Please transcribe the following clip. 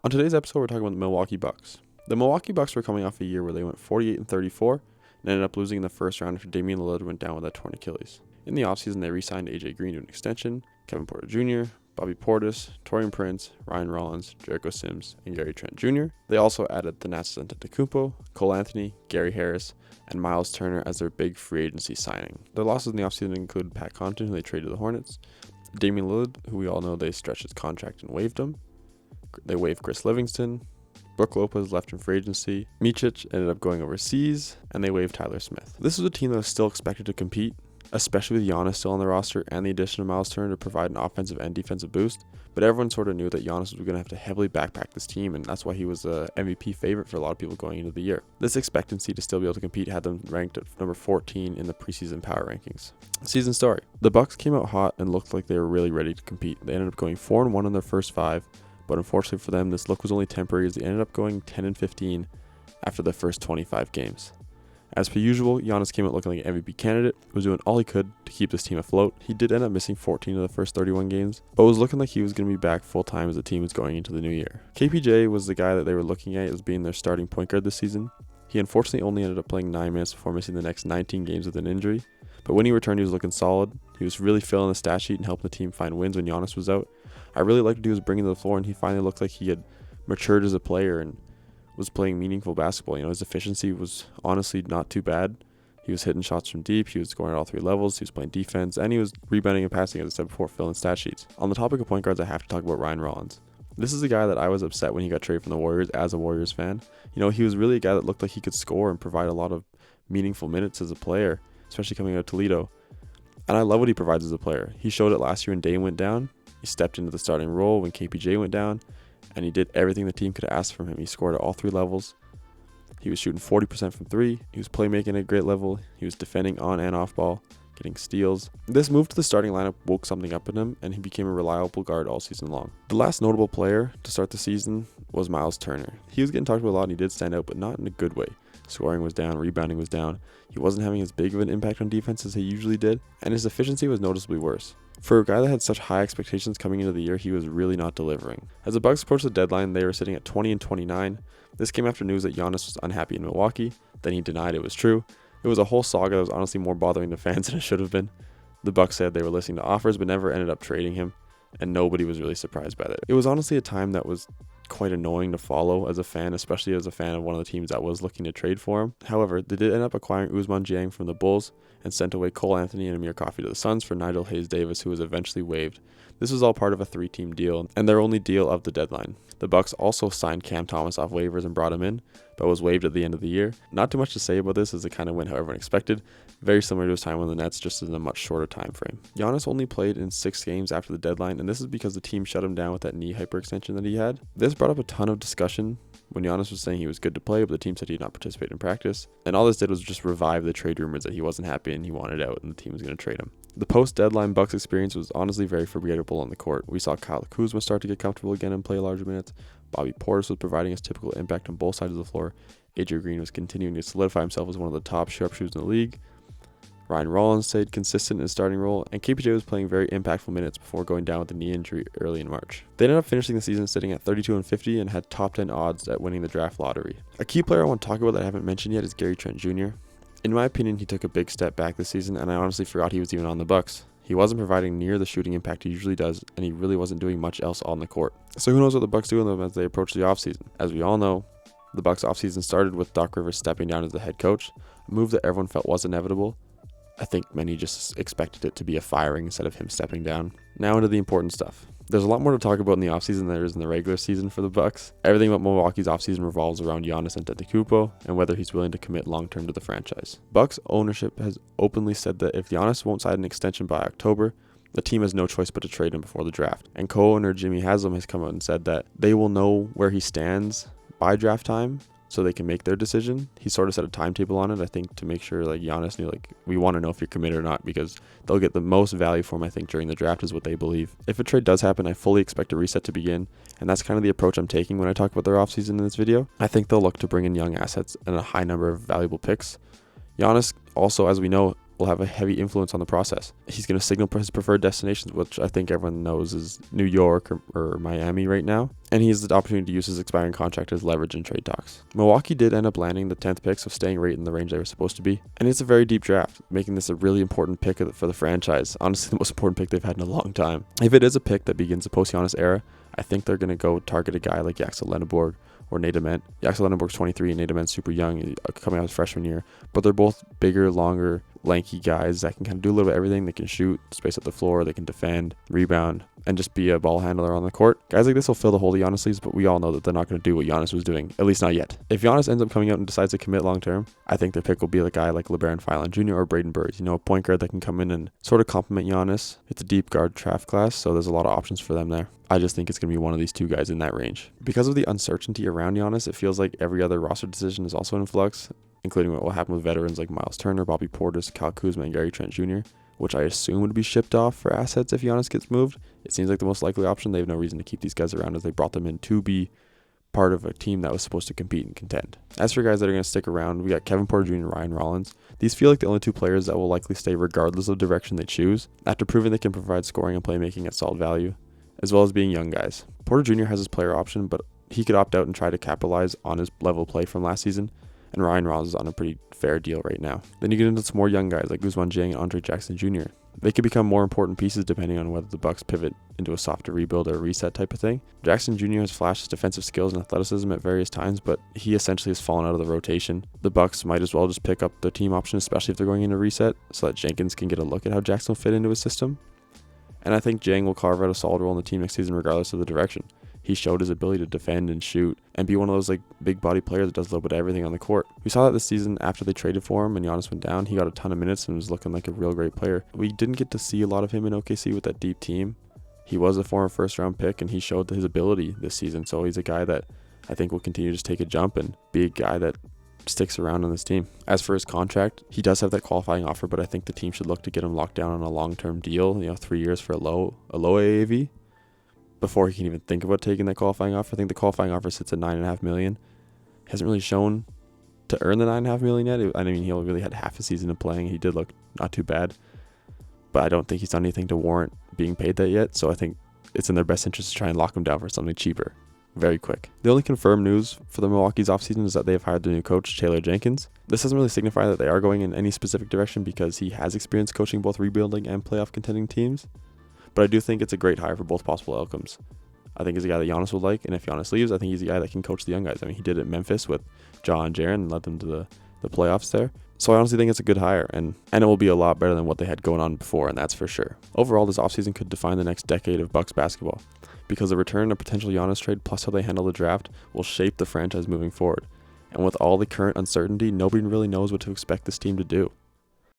On today's episode, we're talking about the Milwaukee Bucks. The Milwaukee Bucks were coming off a year where they went 48-34 and ended up losing in the first round after Damian Lillard went down with a torn Achilles. In the offseason, they re-signed AJ Green to an extension, Kevin Porter Jr., Bobby Portis, Taurean Prince, Ryan Rollins, Jericho Sims, and Gary Trent Jr. They also added Giannis Antetokounmpo, Cole Anthony, Gary Harris, and Miles Turner as their big free agency signing. Their losses in the offseason included Pat Connaughton, who they traded to the Hornets, Damian Lillard, who we all know they stretched his contract and waived him. They waived Chris Livingston. Brook Lopez left in free agency. Micic ended up going overseas, and they waived Tyler Smith. This was a team that was still expected to compete, especially with Giannis still on the roster and the addition of Miles Turner to provide an offensive and defensive boost. But everyone sort of knew that Giannis was going to have to heavily backpack this team, and that's why he was a MVP favorite for a lot of people going into the year. This expectancy to still be able to compete had them ranked at number 14 in the preseason power rankings. Season story. The Bucks came out hot and looked like they were really ready to compete. They ended up going 4-1 in their first 5. But unfortunately for them, this look was only temporary as they ended up going 10-15 after the first 25 games. As per usual, Giannis came out looking like an MVP candidate, was doing all he could to keep this team afloat. He did end up missing 14 of the first 31 games, but was looking like he was going to be back full time as the team was going into the new year. KPJ was the guy that they were looking at as being their starting point guard this season. He unfortunately only ended up playing 9 minutes before missing the next 19 games with an injury, but when he returned he was looking solid. He was really filling the stat sheet and helping the team find wins when Giannis was out. I really liked what he was bringing to the floor, and he finally looked like he had matured as a player and was playing meaningful basketball. His efficiency was honestly not too bad. He was hitting shots from deep, he was scoring at all 3 levels, he was playing defense, and he was rebounding and passing, as I said before, filling stat sheets. On the topic of point guards, I have to talk about Ryan Rollins. This is a guy that I was upset when he got traded from the Warriors as a Warriors fan. He was really a guy that looked like he could score and provide a lot of meaningful minutes as a player, especially coming out of Toledo. And I love what he provides as a player. He showed it last year when Dame went down. He stepped into the starting role when KPJ went down, and he did everything the team could ask from him. He scored at all 3 levels. He was shooting 40% from 3. He was playmaking at a great level. He was defending on and off ball, getting steals. This move to the starting lineup woke something up in him, and he became a reliable guard all season long. The last notable player to start the season was Miles Turner. He was getting talked about a lot, and he did stand out, but not in a good way. Scoring was down, rebounding was down. He wasn't having as big of an impact on defense as he usually did, and his efficiency was noticeably worse. For a guy that had such high expectations coming into the year, he was really not delivering. As the Bucks approached the deadline, they were sitting at 20-29. This came after news that Giannis was unhappy in Milwaukee. Then he denied it was true. It was a whole saga that was honestly more bothering the fans than it should have been. The Bucks said they were listening to offers but never ended up trading him, and nobody was really surprised by that. It was honestly a time that was quite annoying to follow as a fan, especially as a fan of one of the teams that was looking to trade for him. However, they did end up acquiring Ousmane Dieng from the Bulls and sent away Cole Anthony and Amir Coffey to the Suns for Nigel Hayes-Davis, who was eventually waived. This was all part of a 3-team deal, and their only deal of the deadline. The Bucks also signed Cam Thomas off waivers and brought him in, but was waived at the end of the year. Not too much to say about this, as it kind of went how everyone expected. Very similar to his time on the Nets, just in a much shorter time frame. Giannis only played in 6 games after the deadline, and this is because the team shut him down with that knee hyperextension that he had. This brought up a ton of discussion when Giannis was saying he was good to play, but the team said he did not participate in practice. And all this did was just revive the trade rumors that he wasn't happy and he wanted out and the team was going to trade him. The post-deadline Bucks experience was honestly very forgettable on the court. We saw Kyle Kuzma start to get comfortable again and play larger minutes. Bobby Portis was providing his typical impact on both sides of the floor. AJ Green was continuing to solidify himself as one of the top sharpshooters in the league. Ryan Rollins stayed consistent in his starting role, and KPJ was playing very impactful minutes before going down with a knee injury early in March. They ended up finishing the season sitting at 32-50 and had top 10 odds at winning the draft lottery. A key player I want to talk about that I haven't mentioned yet is Gary Trent Jr. In my opinion, he took a big step back this season, and I honestly forgot he was even on the Bucks. He wasn't providing near the shooting impact he usually does, and he really wasn't doing much else on the court. So who knows what the Bucks do in them as they approach the offseason. As we all know, the Bucks offseason started with Doc Rivers stepping down as the head coach, a move that everyone felt was inevitable. I think many just expected it to be a firing instead of him stepping down. Now into the important stuff. There's a lot more to talk about in the offseason than there is in the regular season for the Bucks. Everything about Milwaukee's offseason revolves around Giannis Antetokounmpo and whether he's willing to commit long-term to the franchise. Bucks ownership has openly said that if Giannis won't sign an extension by October, the team has no choice but to trade him before the draft. And co-owner Jimmy Haslam has come out and said that they will know where he stands by draft time, so they can make their decision. He sort of set a timetable on it, I think, to make sure Giannis knew we want to know if you're committed or not, because they'll get the most value for him, I think, during the draft is what they believe. If a trade does happen, I fully expect a reset to begin, and that's kind of the approach I'm taking when I talk about their offseason in this video. I think they'll look to bring in young assets and a high number of valuable picks. Giannis also, as we know, will have a heavy influence on the process. He's going to signal his preferred destinations, which I think everyone knows is New York or Miami right now. And he has the opportunity to use his expiring contract as leverage in trade talks. Milwaukee did end up landing the 10th pick, so staying right in the range they were supposed to be. And it's a very deep draft, making this a really important pick for the franchise. Honestly, the most important pick they've had in a long time. If it is a pick that begins the post-Giannis era, I think they're going to go target a guy like Jackson Lenneborg or Nate Ament. Jackson Lenneborg's 23 and Nate Ament's super young, coming out his freshman year. But they're both bigger, longer, lanky guys that can kind of do a little bit of everything. They can shoot, space up the floor, they can defend, rebound, and just be a ball handler on the court. Guys like this will fill the hole of Giannis sleeves, but we all know that they're not going to do what Giannis was doing, at least not yet. If Giannis ends up coming out and decides to commit long term, I think their pick will be a guy like LeBaron Filan Jr. or Braden Burns, a point guard that can come in and sort of complement Giannis. It's a deep guard draft class, so there's a lot of options for them there. I just think it's going to be one of these two guys in that range. Because of the uncertainty around Giannis, it feels like every other roster decision is also in flux, including what will happen with veterans like Miles Turner, Bobby Portis, Kyle Kuzma, and Gary Trent Jr., which I assume would be shipped off for assets if Giannis gets moved. It seems like the most likely option. They have no reason to keep these guys around as they brought them in to be part of a team that was supposed to compete and contend. As for guys that are going to stick around, we got Kevin Porter Jr. and Ryan Rollins. These feel like the only two players that will likely stay regardless of the direction they choose, after proving they can provide scoring and playmaking at solid value, as well as being young guys. Porter Jr. has his player option, but he could opt out and try to capitalize on his level of play from last season, and Ryan Rollins is on a pretty fair deal right now. Then you get into some more young guys like Guzman Jiang and Andre Jackson Jr. They could become more important pieces depending on whether the Bucks pivot into a softer rebuild or a reset type of thing. Jackson Jr. has flashed his defensive skills and athleticism at various times, but he essentially has fallen out of the rotation. The Bucks might as well just pick up their team option, especially if they're going into reset, so that Jenkins can get a look at how Jackson will fit into his system. And I think Jiang will carve out a solid role in the team next season regardless of the direction. He showed his ability to defend and shoot and be one of those big body players that does a little bit of everything on the court. We saw that this season after they traded for him and Giannis went down. He got a ton of minutes and was looking like a real great player. We didn't get to see a lot of him in OKC with that deep team. He was a former first round pick and he showed his ability this season. So he's a guy that I think will continue to just take a jump and be a guy that sticks around on this team. As for his contract, he does have that qualifying offer, but I think the team should look to get him locked down on a long-term deal, 3 years for a low AAV. Before he can even think about taking that qualifying offer. I think the qualifying offer sits at $9.5 million. He hasn't really shown to earn the $9.5 million yet. I mean, he only really had half a season of playing. He did look not too bad, but I don't think he's done anything to warrant being paid that yet. So I think it's in their best interest to try and lock him down for something cheaper, very quick. The only confirmed news for the Milwaukee's offseason is that they've hired the new coach, Taylor Jenkins. This doesn't really signify that they are going in any specific direction because he has experience coaching both rebuilding and playoff contending teams. But I do think it's a great hire for both possible outcomes. I think he's a guy that Giannis would like, and if Giannis leaves, I think he's a guy that can coach the young guys. I mean, he did it at Memphis with Ja and Jaren and led them to the playoffs there. So I honestly think it's a good hire, and it will be a lot better than what they had going on before, and that's for sure. Overall, this offseason could define the next decade of Bucks basketball, because the return of potential Giannis trade plus how they handle the draft will shape the franchise moving forward. And with all the current uncertainty, nobody really knows what to expect this team to do.